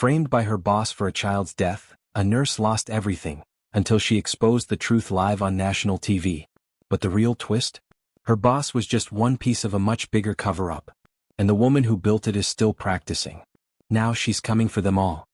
Framed by her boss for a child's death, a nurse lost everything, until she exposed the truth live on national TV. But the real twist? Her boss was just one piece of a much bigger cover-up. And the woman who built it is still practicing. Now she's coming for them all.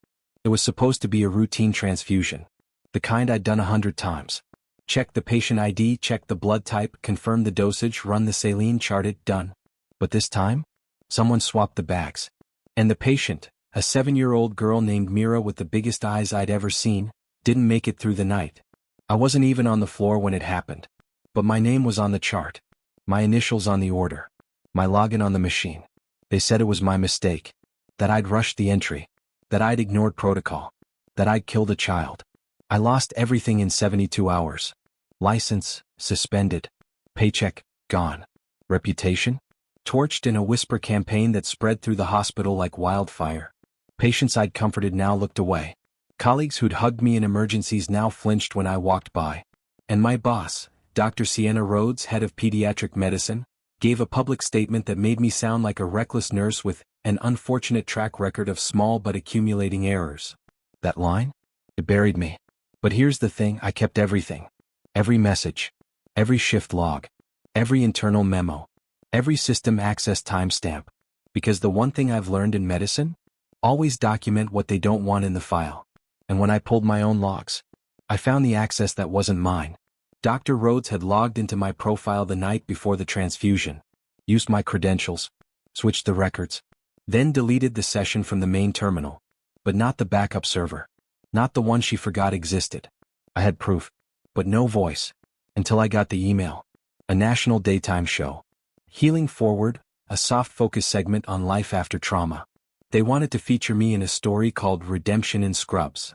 It was supposed to be a routine transfusion. The kind I'd done 100 times. Check the patient ID, check the blood type, confirm the dosage, run the saline, chart it, done. But this time? Someone swapped the bags. And the patient, a 7-year-old girl named Mira with the biggest eyes I'd ever seen, didn't make it through the night. I wasn't even on the floor when it happened. But my name was on the chart. My initials on the order. My login on the machine. They said it was my mistake. That I'd rushed the entry. That I'd ignored protocol. That I'd killed a child. I lost everything in 72 hours. License, suspended. Paycheck, gone. Reputation? Torched in a whisper campaign that spread through the hospital like wildfire. Patients I'd comforted now looked away. Colleagues who'd hugged me in emergencies now flinched when I walked by. And my boss, Dr. Sienna Rhodes, head of pediatric medicine, gave a public statement that made me sound like a reckless nurse with an unfortunate track record of small but accumulating errors. That line? It buried me. But here's the thing, I kept everything. Every message. Every shift log. Every internal memo. Every system access timestamp. Because the one thing I've learned in medicine? Always document what they don't want in the file. And when I pulled my own logs, I found the access that wasn't mine. Dr. Rhodes had logged into my profile the night before the transfusion, used my credentials, switched the records, then deleted the session from the main terminal, but not the backup server, not the one she forgot existed. I had proof, but no voice, until I got the email. A national daytime show. Healing Forward, a soft focus segment on life after trauma. They wanted to feature me in a story called Redemption in Scrubs.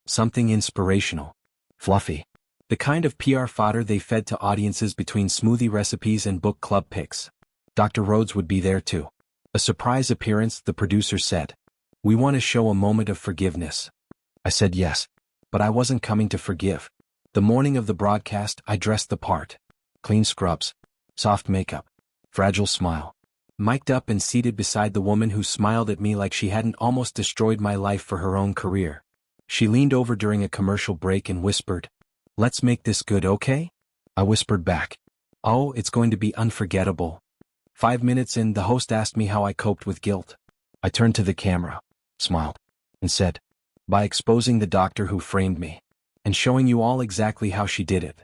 Something inspirational. Fluffy. The kind of PR fodder they fed to audiences between smoothie recipes and book club picks. Dr. Rhodes would be there too. A surprise appearance, the producer said. We want to show a moment of forgiveness. I said yes, but I wasn't coming to forgive. The morning of the broadcast, I dressed the part. Clean scrubs, soft makeup, fragile smile. Mic'd up and seated beside the woman who smiled at me like she hadn't almost destroyed my life for her own career. She leaned over during a commercial break and whispered, "Let's make this good, okay?" I whispered back, "Oh, it's going to be unforgettable." 5 minutes in, the host asked me how I coped with guilt. I turned to the camera, smiled, and said, "By exposing the doctor who framed me, and showing you all exactly how she did it."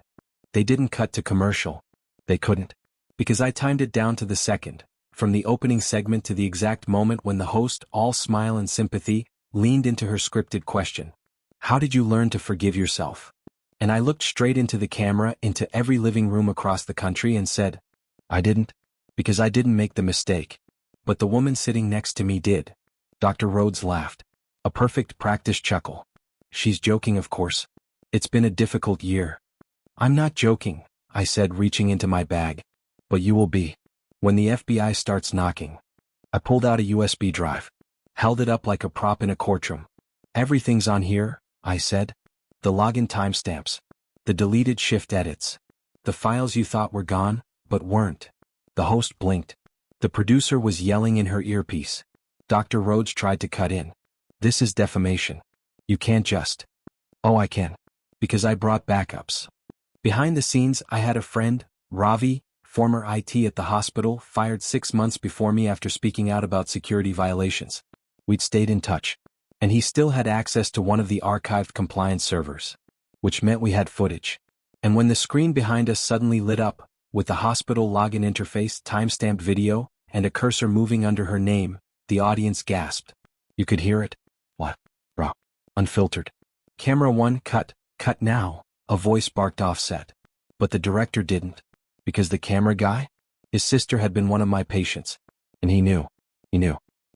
They didn't cut to commercial. They couldn't. Because I timed it down to the second, from the opening segment to the exact moment when the host, all smile and sympathy, leaned into her scripted question. How did you learn to forgive yourself? And I looked straight into the camera, into every living room across the country and said, I didn't. Because I didn't make the mistake. But the woman sitting next to me did. Dr. Rhodes laughed. A perfect practice chuckle. She's joking, of course. It's been a difficult year. I'm not joking, I said, reaching into my bag. But you will be. When the FBI starts knocking. I pulled out a USB drive. Held it up like a prop in a courtroom. Everything's on here, I said. The login timestamps. The deleted shift edits. The files you thought were gone, but weren't. The host blinked. The producer was yelling in her earpiece. Dr. Rhodes tried to cut in. This is defamation. You can't just. Oh, I can. Because I brought backups. Behind the scenes, I had a friend, Ravi, former IT at the hospital, fired 6 months before me after speaking out about security violations. We'd stayed in touch. And he still had access to one of the archived compliance servers. Which meant we had footage. And when the screen behind us suddenly lit up, with the hospital login interface, timestamped video, and a cursor moving under her name, the audience gasped. You could hear it. What? Raw. Unfiltered. Camera 1, cut now, a voice barked offset. But the director didn't. Because the camera guy? His sister had been one of my patients. And he knew.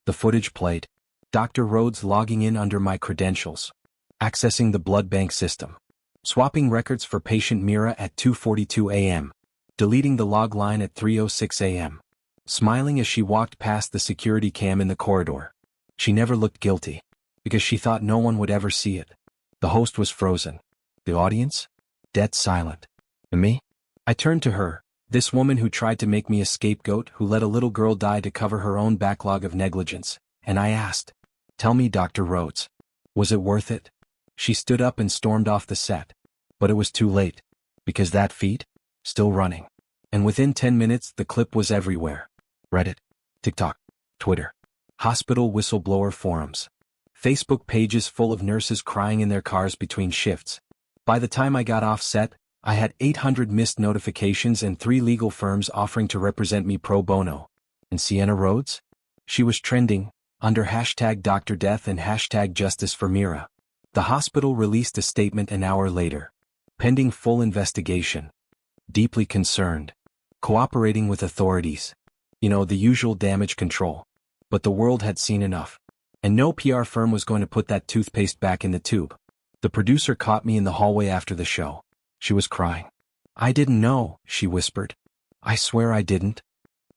The footage played. Dr. Rhodes logging in under my credentials. Accessing the blood bank system. Swapping records for patient Mira at 2:42 a.m. Deleting the log line at 3:06 a.m. Smiling as she walked past the security cam in the corridor. She never looked guilty. Because she thought no one would ever see it. The host was frozen. The audience? Dead silent. And me? I turned to her, this woman who tried to make me a scapegoat, who let a little girl die to cover her own backlog of negligence, and I asked, Tell me, Dr. Rhodes. Was it worth it? She stood up and stormed off the set. But it was too late. Because that feed? Still running. And within 10 minutes, the clip was everywhere. Reddit, TikTok, Twitter, hospital whistleblower forums, Facebook pages full of nurses crying in their cars between shifts. By the time I got off set, I had 800 missed notifications and 3 legal firms offering to represent me pro bono. And Sienna Rhodes? She was trending, under hashtag Dr. Death and hashtag Justice for Mira. The hospital released a statement an hour later. Pending full investigation. Deeply concerned. Cooperating with authorities. You know, the usual damage control. But the world had seen enough. And no PR firm was going to put that toothpaste back in the tube. The producer caught me in the hallway after the show. She was crying. I didn't know, she whispered. I swear I didn't.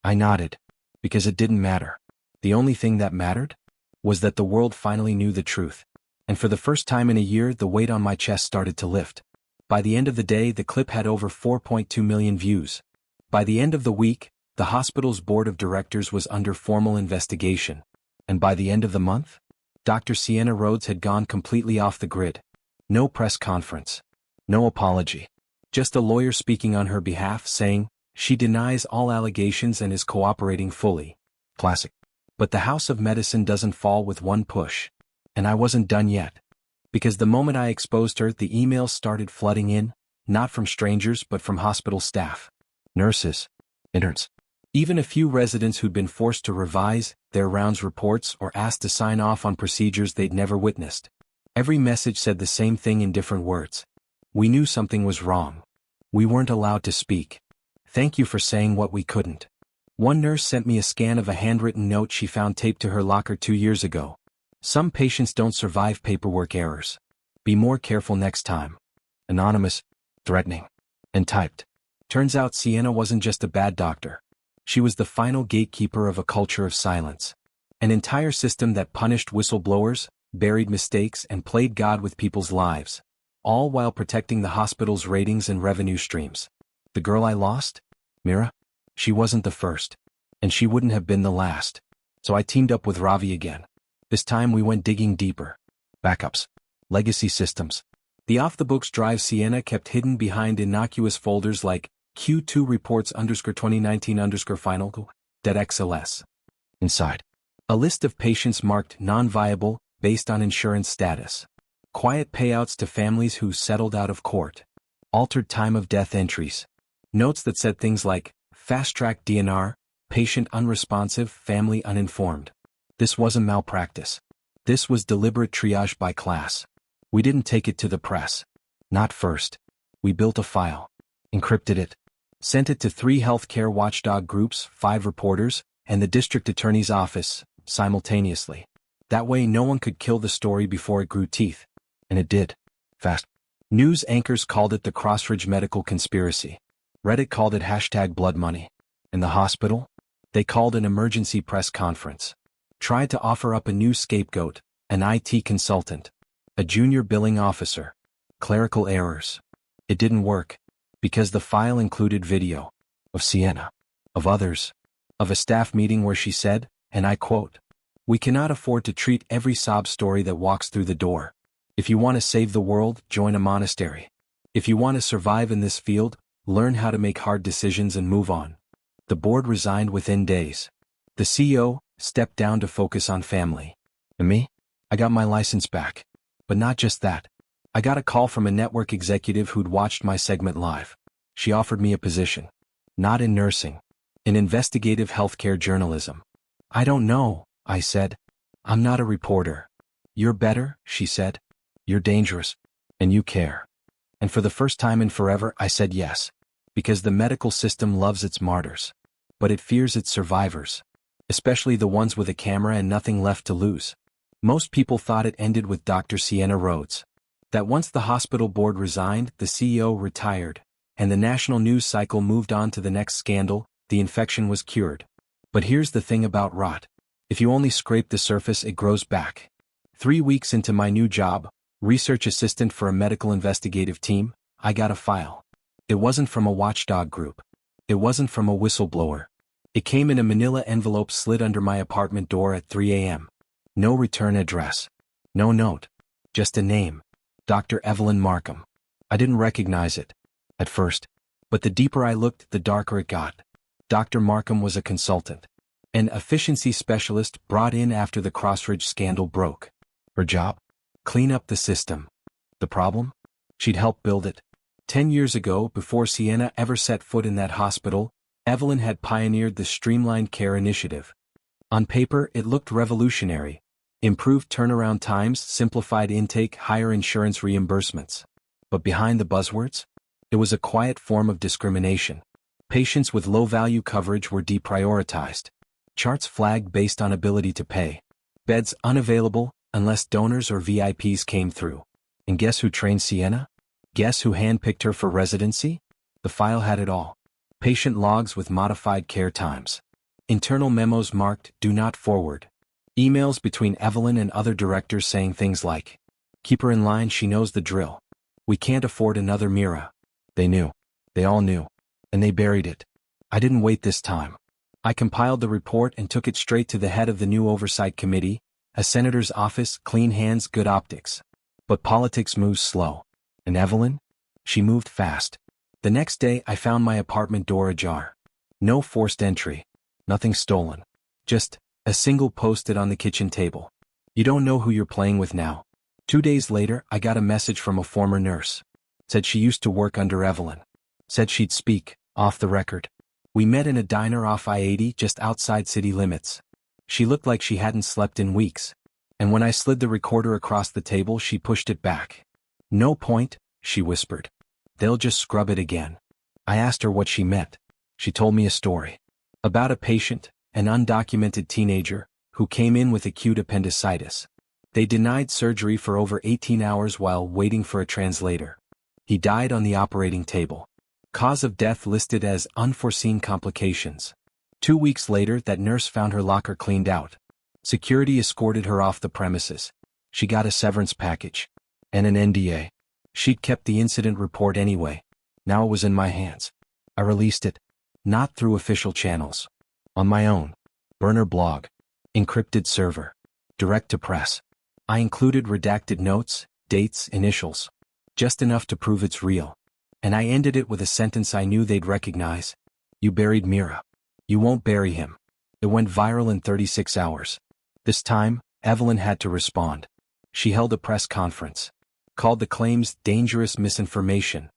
I nodded. Because it didn't matter. The only thing that mattered? Was that the world finally knew the truth. And for the first time in a year, the weight on my chest started to lift. By the end of the day, the clip had over 4.2 million views. By the end of the week, the hospital's board of directors was under formal investigation. And by the end of the month, Dr. Sienna Rhodes had gone completely off the grid. No press conference. No apology. Just a lawyer speaking on her behalf saying, she denies all allegations and is cooperating fully. Classic. But the House of Medicine doesn't fall with one push. And I wasn't done yet. Because the moment I exposed her, the emails started flooding in, not from strangers but from hospital staff. Nurses. Interns. Even a few residents who'd been forced to revise their rounds reports or asked to sign off on procedures they'd never witnessed. Every message said the same thing in different words. We knew something was wrong. We weren't allowed to speak. Thank you for saying what we couldn't. One nurse sent me a scan of a handwritten note she found taped to her locker 2 years ago. Some patients don't survive paperwork errors. Be more careful next time. Anonymous, threatening, and typed. Turns out Sienna wasn't just a bad doctor. She was the final gatekeeper of a culture of silence. An entire system that punished whistleblowers, buried mistakes, and played God with people's lives. All while protecting the hospital's ratings and revenue streams. The girl I lost? Mira? She wasn't the first. And she wouldn't have been the last. So I teamed up with Ravi again. This time we went digging deeper. Backups. Legacy systems. The off-the-books drive Sienna kept hidden behind innocuous folders like Q2 reports _2019_final.xls. Inside. A list of patients marked non-viable, based on insurance status. Quiet payouts to families who settled out of court. Altered time of death entries. Notes that said things like, fast-track DNR, patient unresponsive, family uninformed. This wasn't malpractice. This was deliberate triage by class. We didn't take it to the press. Not first. We built a file. Encrypted it. Sent it to 3 healthcare watchdog groups, 5 reporters, and the district attorney's office, simultaneously. That way no one could kill the story before it grew teeth. And it did. Fast. News anchors called it the Crossridge Medical Conspiracy. Reddit called it hashtag blood money. And the hospital? They called an emergency press conference. Tried to offer up a new scapegoat, an IT consultant, a junior billing officer, clerical errors. It didn't work. Because the file included video. Of Sienna. Of others. Of a staff meeting where she said, and I quote, "We cannot afford to treat every sob story that walks through the door. If you want to save the world, join a monastery. If you want to survive in this field, learn how to make hard decisions and move on." The board resigned within days. The CEO stepped down to focus on family. And me? I got my license back. But not just that. I got a call from a network executive who'd watched my segment live. She offered me a position. Not in nursing. In investigative healthcare journalism. I don't know, I said. I'm not a reporter. You're better, she said. You're dangerous. And you care. And for the first time in forever, I said yes. Because the medical system loves its martyrs. But it fears its survivors. Especially the ones with a camera and nothing left to lose. Most people thought it ended with Dr. Sienna Rhodes. That once the hospital board resigned, the CEO retired, and the national news cycle moved on to the next scandal, the infection was cured. But here's the thing about rot. If you only scrape the surface, it grows back. 3 weeks into my new job, research assistant for a medical investigative team, I got a file. It wasn't from a watchdog group. It wasn't from a whistleblower. It came in a manila envelope slid under my apartment door at 3 a.m. No return address. No note. Just a name. Dr. Evelyn Markham. I didn't recognize it at first, but the deeper I looked, the darker it got. Dr. Markham was a consultant, an efficiency specialist brought in after the Crossridge scandal broke. Her job? Clean up the system. The problem? She'd helped build it. 10 years ago, before Sienna ever set foot in that hospital, Evelyn had pioneered the Streamlined Care Initiative. On paper, it looked revolutionary. Improved turnaround times, simplified intake, higher insurance reimbursements. But behind the buzzwords? It was a quiet form of discrimination. Patients with low-value coverage were deprioritized. Charts flagged based on ability to pay. Beds unavailable unless donors or VIPs came through. And guess who trained Sienna? Guess who handpicked her for residency? The file had it all. Patient logs with modified care times. Internal memos marked "Do Not Forward." Emails between Evelyn and other directors saying things like, "Keep her in line, she knows the drill. We can't afford another Mira." They knew. They all knew. And they buried it. I didn't wait this time. I compiled the report and took it straight to the head of the new oversight committee, a senator's office, clean hands, good optics. But politics moves slow. And Evelyn? She moved fast. The next day I found my apartment door ajar. No forced entry. Nothing stolen. Just a single post-it on the kitchen table. "You don't know who you're playing with now." 2 days later, I got a message from a former nurse. Said she used to work under Evelyn. Said she'd speak, off the record. We met in a diner off I-80 just outside city limits. She looked like she hadn't slept in weeks. And when I slid the recorder across the table, she pushed it back. "No point," she whispered. "They'll just scrub it again." I asked her what she meant. She told me a story. About a patient, an undocumented teenager, who came in with acute appendicitis. They denied surgery for over 18 hours while waiting for a translator. He died on the operating table. Cause of death listed as unforeseen complications. 2 weeks later, that nurse found her locker cleaned out. Security escorted her off the premises. She got a severance package. And an NDA. She'd kept the incident report anyway. Now it was in my hands. I released it. Not through official channels. On my own. Burner blog. Encrypted server. Direct to press. I included redacted notes, dates, initials. Just enough to prove it's real. And I ended it with a sentence I knew they'd recognize. "You buried Mira. You won't bury him." It went viral in 36 hours. This time, Evelyn had to respond. She held a press conference. Called the claims dangerous misinformation.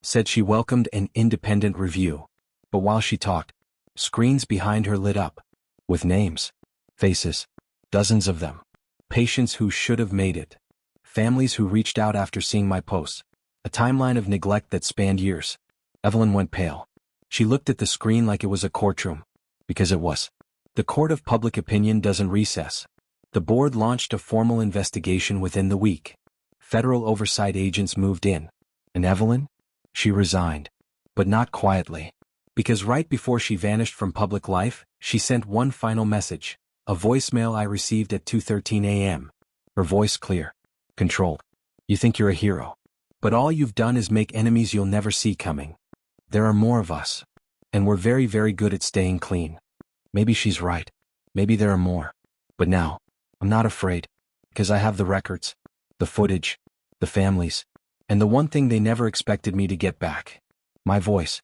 Said she welcomed an independent review. But while she talked, screens behind her lit up. With names. Faces. Dozens of them. Patients who should have made it. Families who reached out after seeing my posts. A timeline of neglect that spanned years. Evelyn went pale. She looked at the screen like it was a courtroom. Because it was. The court of public opinion doesn't recess. The board launched a formal investigation within the week. Federal oversight agents moved in. And Evelyn? She resigned. But not quietly. Because right before she vanished from public life, she sent one final message. A voicemail I received at 2:13 a.m. Her voice clear. Controlled. "You think you're a hero. But all you've done is make enemies you'll never see coming. There are more of us. And we're very, very good at staying clean." Maybe she's right. Maybe there are more. But now, I'm not afraid. Because I have the records. The footage. The families. And the one thing they never expected me to get back. My voice.